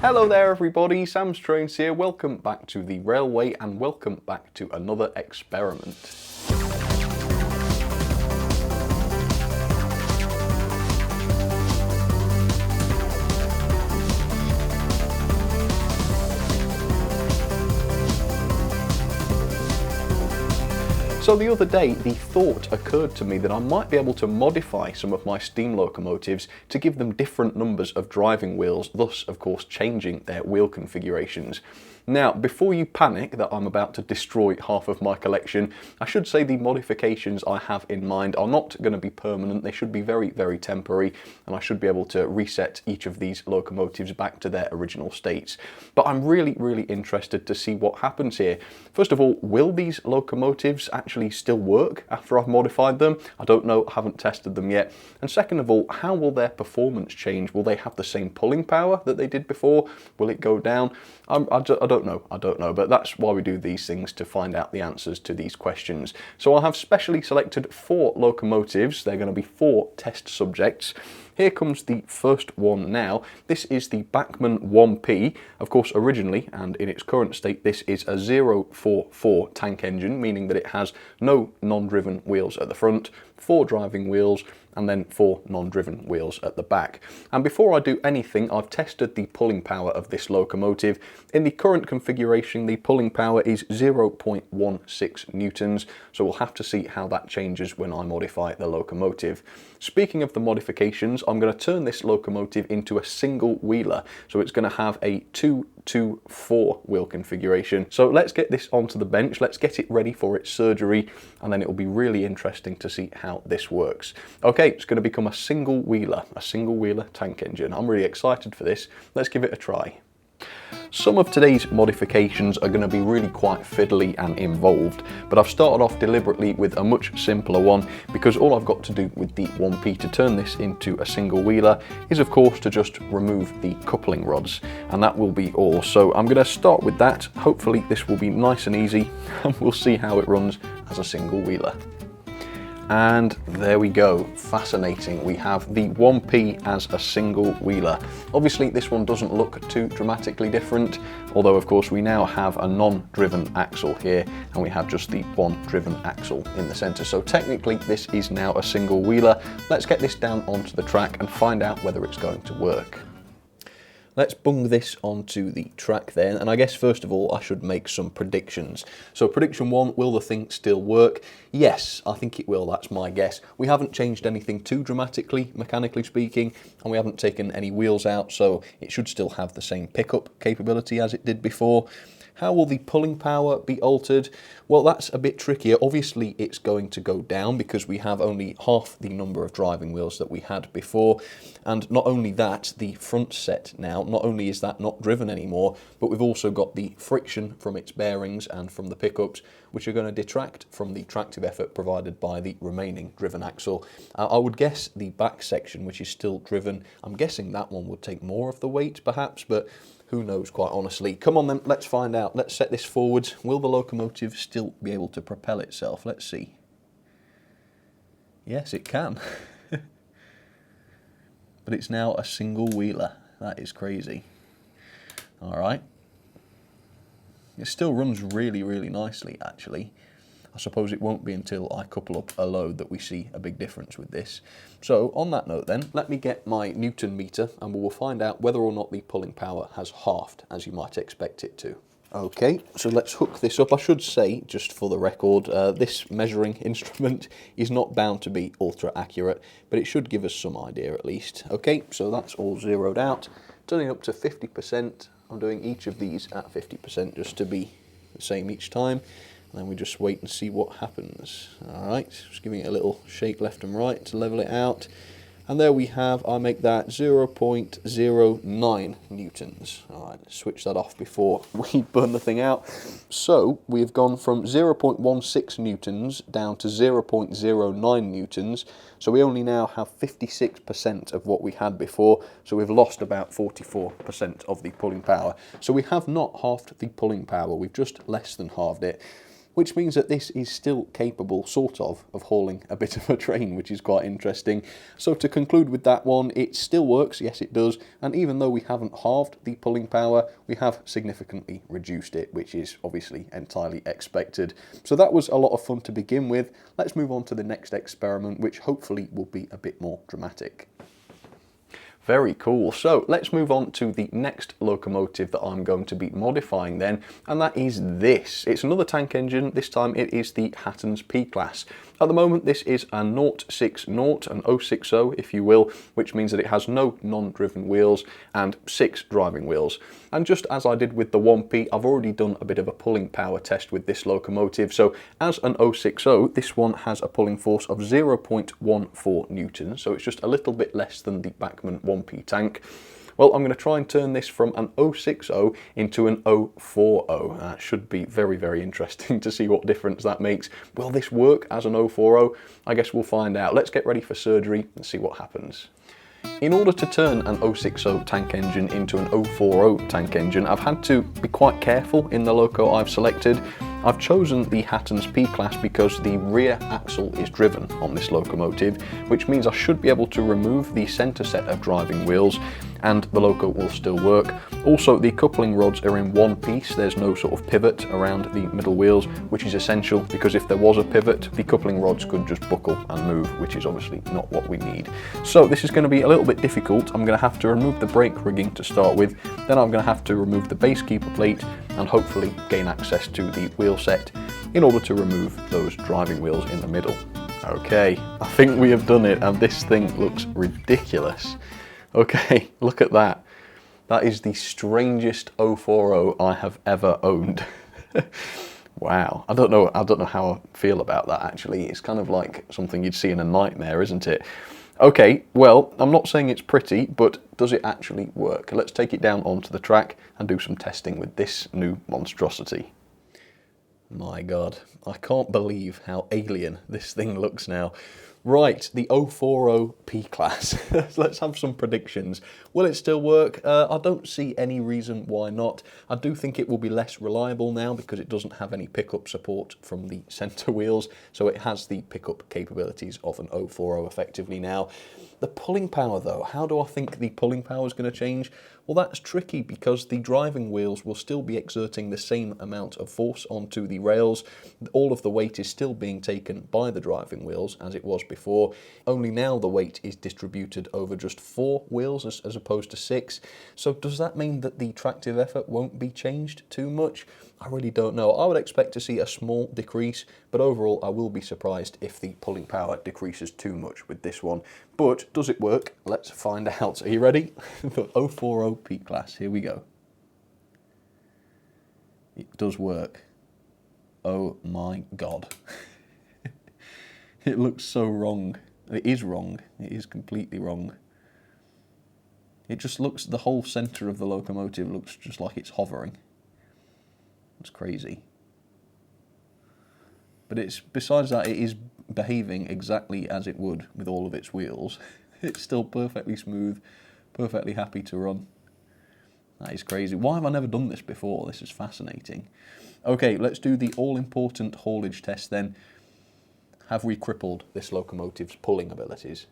Hello there everybody, Sam's Trains here. Welcome back to the railway and welcome back to another experiment. So the other day, the thought occurred to me that I might be able to modify some of my steam locomotives to give them different numbers of driving wheels, thus of course changing their wheel configurations. Now, before you panic that I'm about to destroy half of my collection, I should say the modifications I have in mind are not going to be permanent. They should be very, very temporary, and I should be able to reset each of these locomotives back to their original states. But I'm really, really interested to see what happens here. First of all, will these locomotives actually still work after I've modified them? I don't know, I haven't tested them yet. And second of all, how will their performance change? Will they have the same pulling power that they did before? Will it go down? I don't know, but that's why we do these things, to find out the answers to these questions. So I have specially selected 4 locomotives. They're going to be 4 test subjects. Here comes the first one now. This is the Bachmann 1P. Of course, originally and in its current state, this is a 044 tank engine, meaning that it has no non-driven wheels at the front, 4 driving wheels, and then 4 non-driven wheels at the back. And before I do anything, I've tested the pulling power of this locomotive. In the current configuration, the pulling power is 0.16 newtons, so we'll have to see how that changes when I modify the locomotive. Speaking of the modifications, I'm going to turn this locomotive into a single wheeler, so it's going to have a 2-2-4 wheel configuration. So let's get this onto the bench, let's get it ready for its surgery, and then it will be really interesting to see how this works. Okay, it's going to become a single wheeler tank engine. I'm really excited for this. Let's give it a try. Some of today's modifications are going to be really quite fiddly and involved, but I've started off deliberately with a much simpler one, because all I've got to do with the 1P to turn this into a single wheeler is of course to just remove the coupling rods, and that will be all. So I'm going to start with that. Hopefully this will be nice and easy and we'll see how it runs as a single wheeler. And there we go, fascinating. We have the 1P as a single wheeler. Obviously this one doesn't look too dramatically different, although of course we now have a non-driven axle here and we have just the one driven axle in the centre. So technically this is now a single wheeler. Let's get this down onto the track and find out whether it's going to work. Let's bung this onto the track then, and I guess first of all I should make some predictions. So prediction 1, will the thing still work? Yes, I think it will, that's my guess. We haven't changed anything too dramatically, mechanically speaking, and we haven't taken any wheels out, so it should still have the same pickup capability as it did before. How will the pulling power be altered? Well, that's a bit trickier. Obviously, it's going to go down because we have only half the number of driving wheels that we had before. And not only that, the front set now, not only is that not driven anymore, but we've also got the friction from its bearings and from the pickups, which are going to detract from the tractive effort provided by the remaining driven axle. I would guess the back section, which is still driven, I'm guessing that one would take more of the weight perhaps, but who knows, quite honestly. Come on then, let's find out. Let's set this forwards. Will the locomotive still be able to propel itself? Let's see. Yes, it can. But it's now a single wheeler. That is crazy. All right. It still runs really, really nicely, actually. I suppose it won't be until I couple up a load that we see a big difference with this. So on that note then, let me get my Newton meter and we will find out whether or not the pulling power has halved, as you might expect it to. Okay, so let's hook this up. I should say, just for the record, this measuring instrument is not bound to be ultra accurate, but it should give us some idea at least. Okay, so that's all zeroed out. Turning up to 50%, I'm doing each of these at 50% just to be the same each time. And then we just wait and see what happens. Alright, just giving it a little shake left and right to level it out. And there we have, I make that 0.09 newtons. Alright, switch that off before we burn the thing out. So we've gone from 0.16 newtons down to 0.09 newtons. So we only now have 56% of what we had before. So we've lost about 44% of the pulling power. So we have not halved the pulling power, we've just less than halved it. which means that this is still capable, sort of hauling a bit of a train, which is quite interesting. So to conclude with that one, it still works, yes it does, and even though we haven't halved the pulling power, we have significantly reduced it, which is obviously entirely expected. So that was a lot of fun to begin with. Let's move on to the next experiment, which hopefully will be a bit more dramatic. Very cool. So let's move on to the next locomotive that I'm going to be modifying then, and that is this. It's another tank engine. This time it is the Hatton's P-Class. At the moment this is a 060, an 060 if you will, which means that it has no non-driven wheels and 6 driving wheels. And just as I did with the 1P, I've already done a bit of a pulling power test with this locomotive. So as an 060, this one has a pulling force of 0.14 newtons, so it's just a little bit less than the Bachmann 1P tank. Well, I'm going to try and turn this from an 060 into an 040. That should be very, very interesting to see what difference that makes. Will this work as an 040? I guess we'll find out. Let's get ready for surgery and see what happens. In order to turn an 060 tank engine into an 040 tank engine, I've had to be quite careful in the loco I've selected. I've chosen the Hatton's P-Class because the rear axle is driven on this locomotive, which means I should be able to remove the centre set of driving wheels and the loco will still work. Also, the coupling rods are in one piece. There's no sort of pivot around the middle wheels, which is essential because if there was a pivot, the coupling rods could just buckle and move, which is obviously not what we need. So this is going to be a little bit difficult. I'm going to have to remove the brake rigging to start with, then I'm going to have to remove the base keeper plate and hopefully gain access to the wheel set in order to remove those driving wheels in the middle. Okay, I think we have done it, and this thing looks ridiculous. Okay, look at that. That is the strangest 040 I have ever owned. Wow, I don't know how I feel about that actually. It's kind of like something you'd see in a nightmare, isn't it? Okay, well, I'm not saying it's pretty, but does it actually work? Let's take it down onto the track and do some testing with this new monstrosity. My God, I can't believe how alien this thing looks now. Right, the 040 P-Class. Let's have some predictions. Will it still work? I don't see any reason why not. I do think it will be less reliable now because it doesn't have any pickup support from the centre wheels, so it has the pickup capabilities of an 040 effectively now. The pulling power though, how do I think the pulling power is going to change? Well, that's tricky because the driving wheels will still be exerting the same amount of force onto the rails. All of the weight is still being taken by the driving wheels as it was before. Only now the weight is distributed over just 4 wheels as opposed to 6. So does that mean that the tractive effort won't be changed too much? I really don't know. I would expect to see a small decrease, but overall I will be surprised if the pulling power decreases too much with this one. But does it work? Let's find out. Are you ready? The 040 P-Class, here we go. It does work. Oh my God. It looks so wrong. It is wrong. It is completely wrong. It just looks, the whole centre of the locomotive looks just like it's hovering. It's crazy. But it's, besides that, it is behaving exactly as it would with all of its wheels. It's still perfectly smooth, perfectly happy to run. That is crazy. Why have I never done this before? This is fascinating. Okay, let's do the all-important haulage test then. Have we crippled this locomotive's pulling abilities?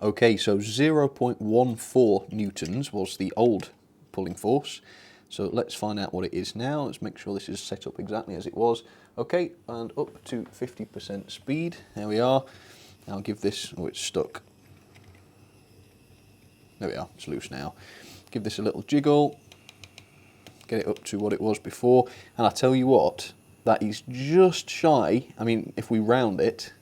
Okay, so 0.14 newtons was the old pulling force. So let's find out what it is now. Let's make sure this is set up exactly as it was. Okay, and up to 50% speed. There we are. I'll give this, oh, it's stuck. There we are, it's loose now. Give this a little jiggle. Get it up to what it was before. And I tell you what, that is just shy. I mean, if we round it,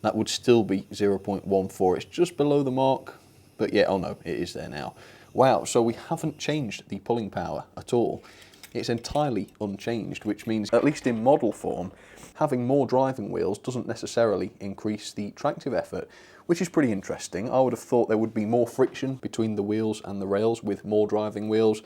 that would still be 0.14. It's just below the mark, but yeah, oh no, it is there now. Wow, so we haven't changed the pulling power at all. It's entirely unchanged, which means, at least in model form, having more driving wheels doesn't necessarily increase the tractive effort, which is pretty interesting. I would have thought there would be more friction between the wheels and the rails with more driving wheels.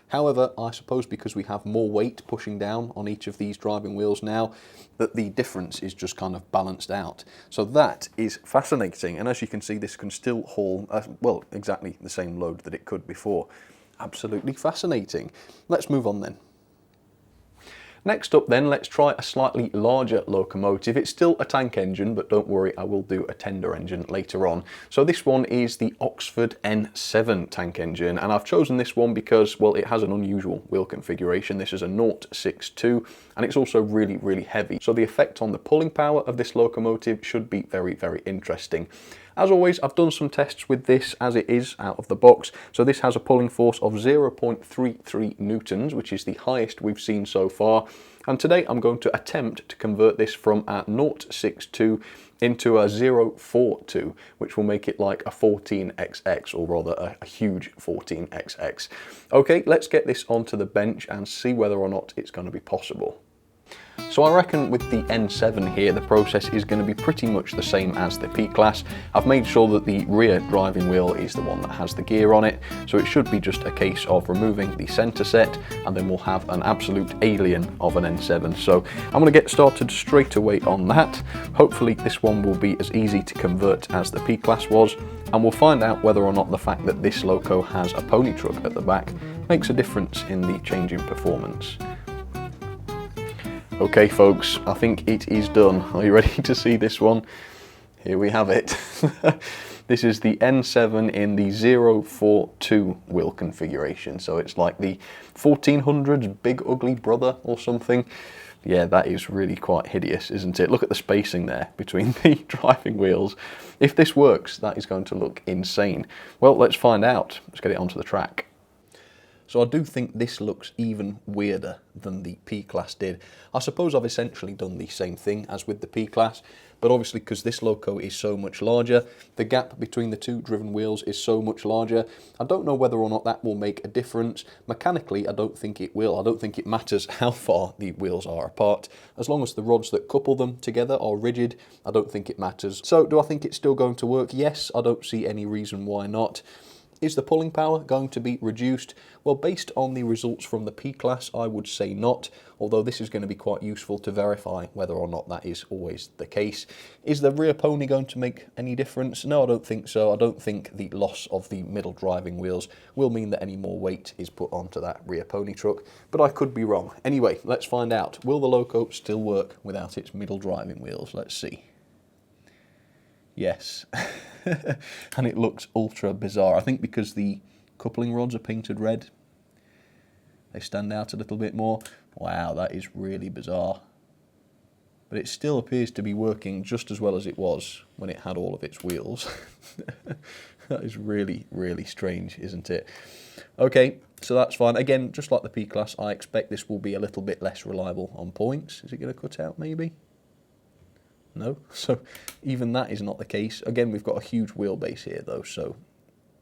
However, I suppose because we have more weight pushing down on each of these driving wheels now, that the difference is just kind of balanced out. So that is fascinating, and as you can see, this can still haul, well, exactly the same load that it could before. Absolutely fascinating. Let's move on then. Next up then, let's try a slightly larger locomotive. It's still a tank engine, but don't worry, I will do a tender engine later on. So this one is the Oxford N7 tank engine, and I've chosen this one because, well, it has an unusual wheel configuration. This is a 0.62, and it's also really, really heavy. So the effect on the pulling power of this locomotive should be very, very interesting. As always, I've done some tests with this as it is out of the box. So this has a pulling force of 0.33 newtons, which is the highest we've seen so far. And today I'm going to attempt to convert this from a 0.62 into a 0.42, which will make it like a 14XX, or rather a huge 14XX. Okay, let's get this onto the bench and see whether or not it's going to be possible. So I reckon with the N7 here, the process is going to be pretty much the same as the P-Class. I've made sure that the rear driving wheel is the one that has the gear on it, so it should be just a case of removing the centre set, and then we'll have an absolute alien of an N7. So I'm going to get started straight away on that. Hopefully this one will be as easy to convert as the P-Class was, and we'll find out whether or not the fact that this loco has a pony truck at the back makes a difference in the change in performance. Okay folks, I think it is done. Are you ready to see this one? Here we have it. This is the N7 in the 042 wheel configuration. So it's like the 1400s big ugly brother or something. Yeah, that is really quite hideous, isn't it? Look at the spacing there between the driving wheels. If this works, that is going to look insane. Well, let's find out. Let's get it onto the track. So I do think this looks even weirder than the P-Class did. I suppose I've essentially done the same thing as with the P-Class, but obviously because this loco is so much larger, the gap between the two driven wheels is so much larger. I don't know whether or not that will make a difference. Mechanically, I don't think it will. I don't think it matters how far the wheels are apart. As long as the rods that couple them together are rigid, I don't think it matters. So do I think it's still going to work? Yes, I don't see any reason why not. Is the pulling power going to be reduced? Well, based on the results from the P-Class, I would say not, although this is going to be quite useful to verify whether or not that is always the case. Is the rear pony going to make any difference? No, I don't think so. I don't think the loss of the middle driving wheels will mean that any more weight is put onto that rear pony truck, but I could be wrong. Anyway, let's find out. Will the loco still work without its middle driving wheels? Let's see. Yes. And it looks ultra bizarre. I think because the coupling rods are painted red, they stand out a little bit more. Wow, that is really bizarre. But it still appears to be working just as well as it was when it had all of its wheels. That is really, really strange, isn't it? Okay, so that's fine. Again, just like the P-Class, I expect this will be a little bit less reliable on points. Is it going to cut out maybe? No, so even that is not the case. Again, we've got a huge wheelbase here though, so,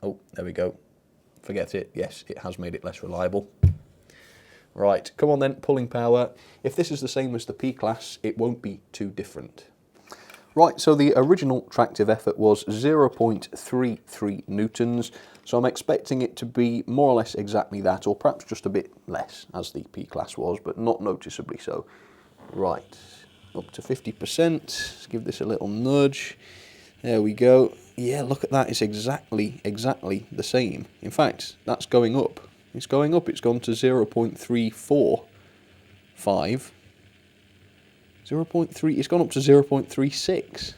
oh, there we go. Forget it, yes, it has made it less reliable. Right, come on then, pulling power. If this is the same as the P-Class, it won't be too different. Right, so the original tractive effort was 0.33 newtons, so I'm expecting it to be more or less exactly that, or perhaps just a bit less, as the P-Class was, but not noticeably so. Right. Up to 50%, let's give this a little nudge. There we go. Yeah, look at that, it's exactly the same. In fact, that's going up. It's going up, it's gone to 0.345. 0.3, it's gone up to 0.36.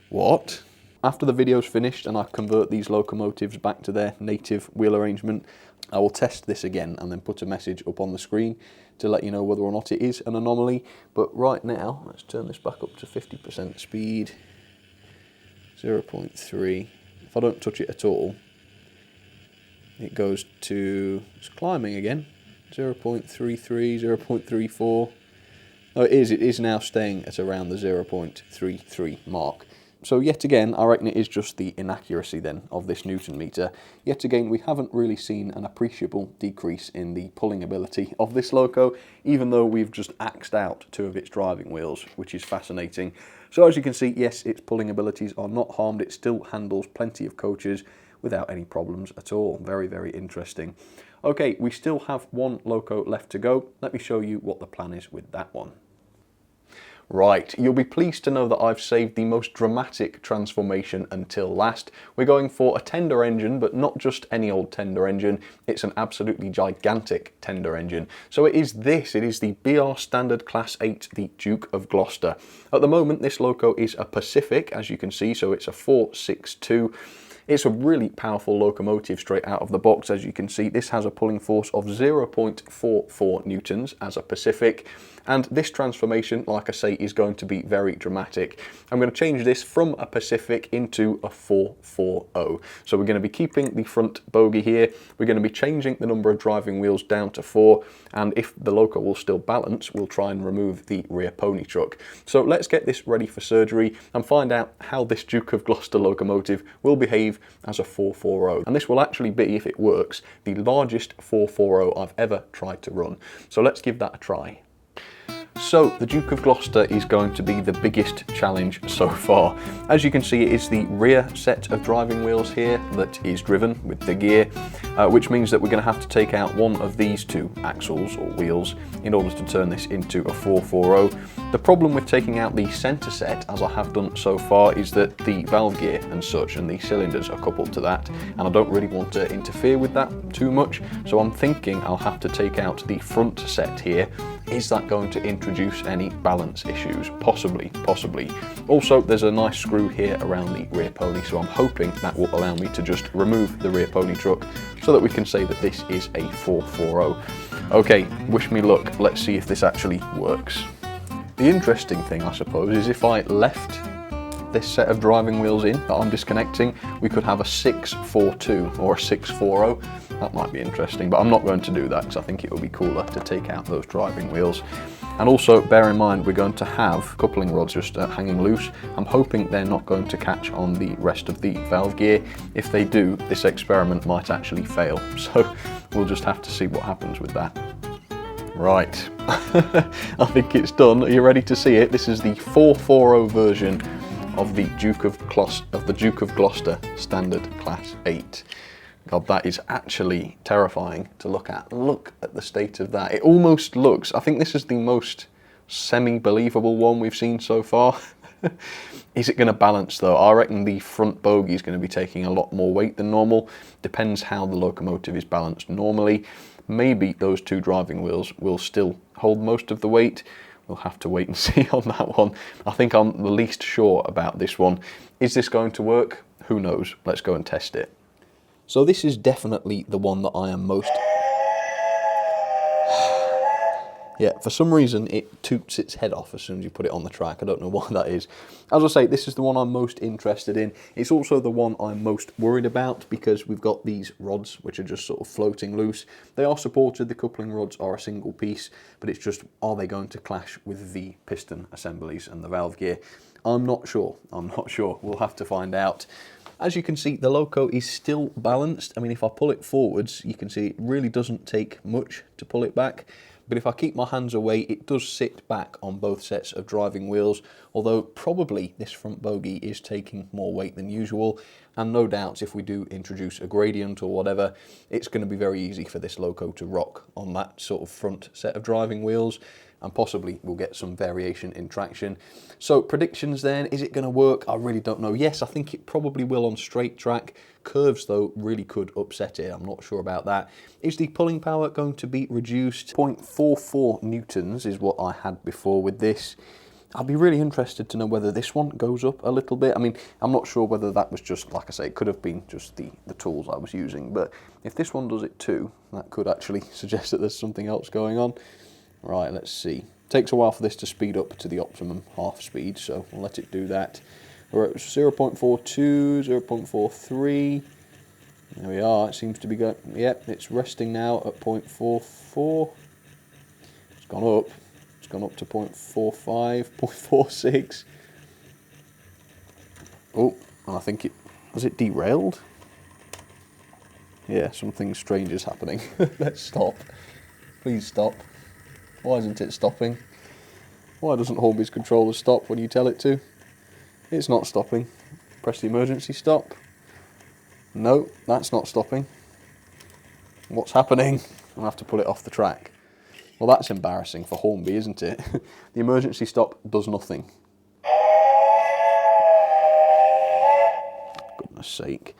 What? After the video's finished and I convert these locomotives back to their native wheel arrangement, I will test this again and then put a message up on the screen to let you know whether or not it is an anomaly. But right now, let's turn this back up to 50% speed. 0.3. If I don't touch it at all, it goes to, it's climbing again. 0.33, 0.34. Oh, it is now staying at around the 0.33 mark. So yet again, I reckon it is just the inaccuracy then of this Newton meter. Yet again, we haven't really seen an appreciable decrease in the pulling ability of this loco, even though we've just axed out two of its driving wheels, which is fascinating. So as you can see, yes, its pulling abilities are not harmed. It still handles plenty of coaches without any problems at all. Very, very interesting. Okay, we still have one loco left to go. Let me show you what the plan is with that one. Right, you'll be pleased to know that I've saved the most dramatic transformation until last. We're going for a tender engine, but not just any old tender engine. It's an absolutely gigantic tender engine. So it is the BR Standard Class 8, the Duke of Gloucester. At the moment, this loco is a Pacific, as you can see, so it's a 462. It's a really powerful locomotive straight out of the box, as you can see. This has a pulling force of 0.44 newtons as a Pacific, and this transformation, like I say, is going to be very dramatic. I'm going to change this from a Pacific into a 440. So we're going to be keeping the front bogie here. We're going to be changing the number of driving wheels down to 4, and if the loco will still balance, we'll try and remove the rear pony truck. So let's get this ready for surgery and find out how this Duke of Gloucester locomotive will behave as a 440. And this will actually be, if it works, the largest 440 I've ever tried to run. So let's give that a try. So the Duke of Gloucester is going to be the biggest challenge so far. As you can see, it is the rear set of driving wheels here that is driven with the gear, which means that we're going to have to take out one of these two axles or wheels in order to turn this into a 440. The problem with taking out the centre set, as I have done so far, is that the valve gear and such and the cylinders are coupled to that, and I don't really want to interfere with that too much, so I'm thinking I'll have to take out the front set here. Is that going to introduce any balance issues? Possibly. Also, there's a nice screw here around the rear pony, so I'm hoping that will allow me to just remove the rear pony truck so that we can say that this is a 440. Okay, wish me luck. Let's see if this actually works. The interesting thing, I suppose, is if I left this set of driving wheels in that I'm disconnecting, we could have a 642 or a 640. That might be interesting, but I'm not going to do that because I think it would be cooler to take out those driving wheels. And also bear in mind, we're going to have coupling rods just hanging loose. I'm hoping they're not going to catch on the rest of the valve gear. If they do, this experiment might actually fail. So we'll just have to see what happens with that. Right, I think it's done. Are you ready to see it? This is the 440 version of the Duke of Gloucester Standard Class 8. God, that is actually terrifying to look at. Look at the state of that. It almost looks, I think this is the most semi-believable one we've seen so far. Is it going to balance though? I reckon the front bogie is going to be taking a lot more weight than normal. Depends how the locomotive is balanced normally. Maybe those two driving wheels will still hold most of the weight. We'll have to wait and see on that one. I think I'm the least sure about this one. Is this going to work? Who knows? Let's go and test it. So this is definitely the one that I am most... Yeah, for some reason it toots its head off as soon as you put it on the track. I don't know why that is. As I say, this is the one I'm most interested in. It's also the one I'm most worried about because we've got these rods which are just sort of floating loose. They are supported, the coupling rods are a single piece, but it's just, are they going to clash with the piston assemblies and the valve gear? I'm not sure. We'll have to find out. As you can see, the loco is still balanced. I mean, if I pull it forwards, you can see it really doesn't take much to pull it back. But if I keep my hands away, it does sit back on both sets of driving wheels, although probably this front bogie is taking more weight than usual. And no doubt if we do introduce a gradient or whatever, it's going to be very easy for this loco to rock on that sort of front set of driving wheels. And possibly we'll get some variation in traction. So predictions then, is it going to work? I really don't know. Yes, I think it probably will on straight track. Curves though really could upset it. I'm not sure about that. Is the pulling power going to be reduced? 0.44 newtons is what I had before with this. I'll be really interested to know whether this one goes up a little bit. I mean, I'm not sure whether that was just, like I say, it could have been just the tools I was using. But if this one does it too, that could actually suggest that there's something else going on. Right, let's see. Takes a while for this to speed up to the optimum half speed, so we'll let it do that. We're at 0.42, 0.43. There we are, it seems to be going, yep, it's resting now at 0.44. It's gone up to 0.45, 0.46. Oh, I think has it derailed? Yeah, something strange is happening. Let's stop. Please stop. Why isn't it stopping? Why doesn't Hornby's controller stop when you tell it to? It's not stopping. Press the emergency stop. No, that's not stopping. What's happening? I'll have to pull it off the track. Well, that's embarrassing for Hornby, isn't it? The emergency stop does nothing. Goodness sake.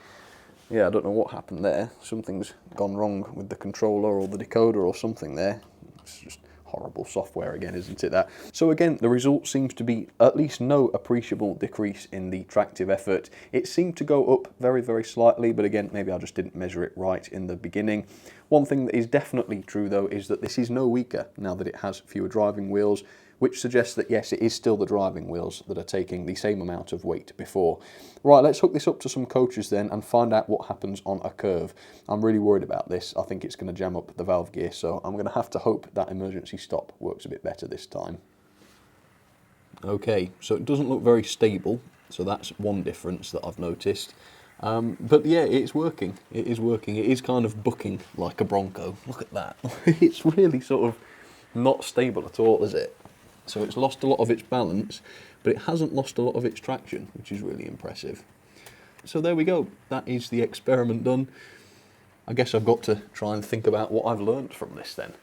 Yeah, I don't know what happened there. Something's gone wrong with the controller or the decoder or something there. It's just horrible software again, isn't it, that? So again, the result seems to be at least no appreciable decrease in the tractive effort. It seemed to go up very, very slightly, but again, maybe I just didn't measure it right in the beginning. One thing that is definitely true though is that this is no weaker now that it has fewer driving wheels, which suggests that yes, it is still the driving wheels that are taking the same amount of weight before. Right, let's hook this up to some coaches then and find out what happens on a curve. I'm really worried about this. I think it's going to jam up the valve gear, so I'm going to have to hope that emergency stop works a bit better this time. Okay, so it doesn't look very stable, so that's one difference that I've noticed. But yeah, it's working. It is working. It is kind of bucking like a Bronco. Look at that. It's really sort of not stable at all, is it? So it's lost a lot of its balance, but it hasn't lost a lot of its traction, which is really impressive. So there we go. That is the experiment done. I guess I've got to try and think about what I've learned from this then.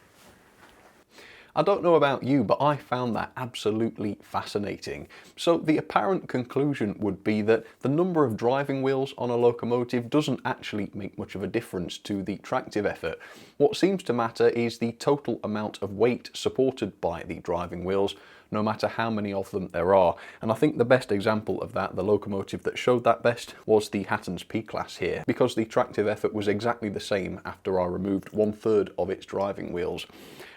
I don't know about you, but I found that absolutely fascinating. So the apparent conclusion would be that the number of driving wheels on a locomotive doesn't actually make much of a difference to the tractive effort. What seems to matter is the total amount of weight supported by the driving wheels, no matter how many of them there are. And I think the best example of that, the locomotive that showed that best, was the Hatton's P-Class here, because the tractive effort was exactly the same after I removed 1/3 of its driving wheels.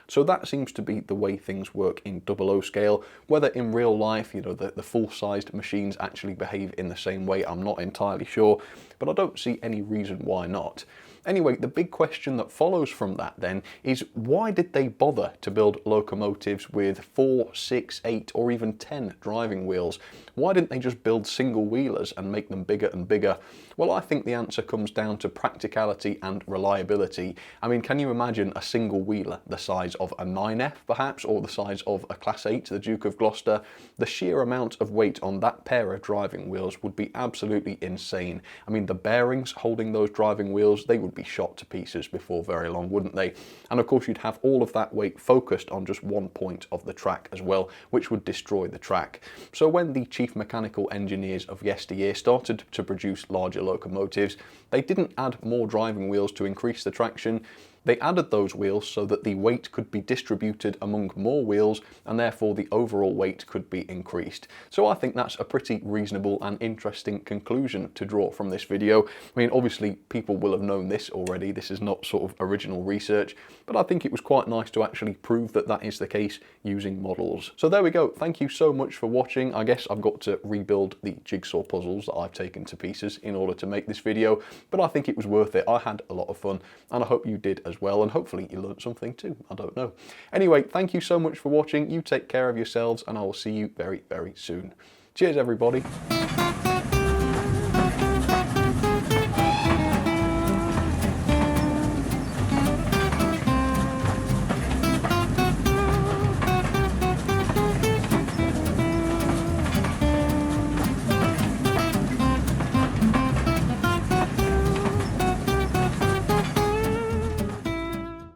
So that seems to be the way things work in 00 scale. Whether in real life, you know, the full-sized machines actually behave in the same way, I'm not entirely sure, but I don't see any reason why not. Anyway, the big question that follows from that then is why did they bother to build locomotives with 4, 6, 8 or even 10 driving wheels? Why didn't they just build single wheelers and make them bigger and bigger? Well, I think the answer comes down to practicality and reliability. I mean, can you imagine a single wheeler the size of a 9F perhaps, or the size of a Class 8, the Duke of Gloucester? The sheer amount of weight on that pair of driving wheels would be absolutely insane. I mean, the bearings holding those driving wheels, they would be shot to pieces before very long, wouldn't they? And of course you'd have all of that weight focused on just one point of the track as well, which would destroy the track. So when the chief mechanical engineers of yesteryear started to produce larger locomotives, they didn't add more driving wheels to increase the traction. They added those wheels so that the weight could be distributed among more wheels and therefore the overall weight could be increased. So I think that's a pretty reasonable and interesting conclusion to draw from this video. I mean, obviously people will have known this already. This is not sort of original research, but I think it was quite nice to actually prove that that is the case using models. So there we go. Thank you so much for watching. I guess I've got to rebuild the jigsaw puzzles that I've taken to pieces in order to make this video, but I think it was worth it. I had a lot of fun and I hope you did as well, and hopefully you learned something too. I don't know. Anyway, thank you so much for watching. You take care of yourselves and I will see you very, very soon. Cheers everybody.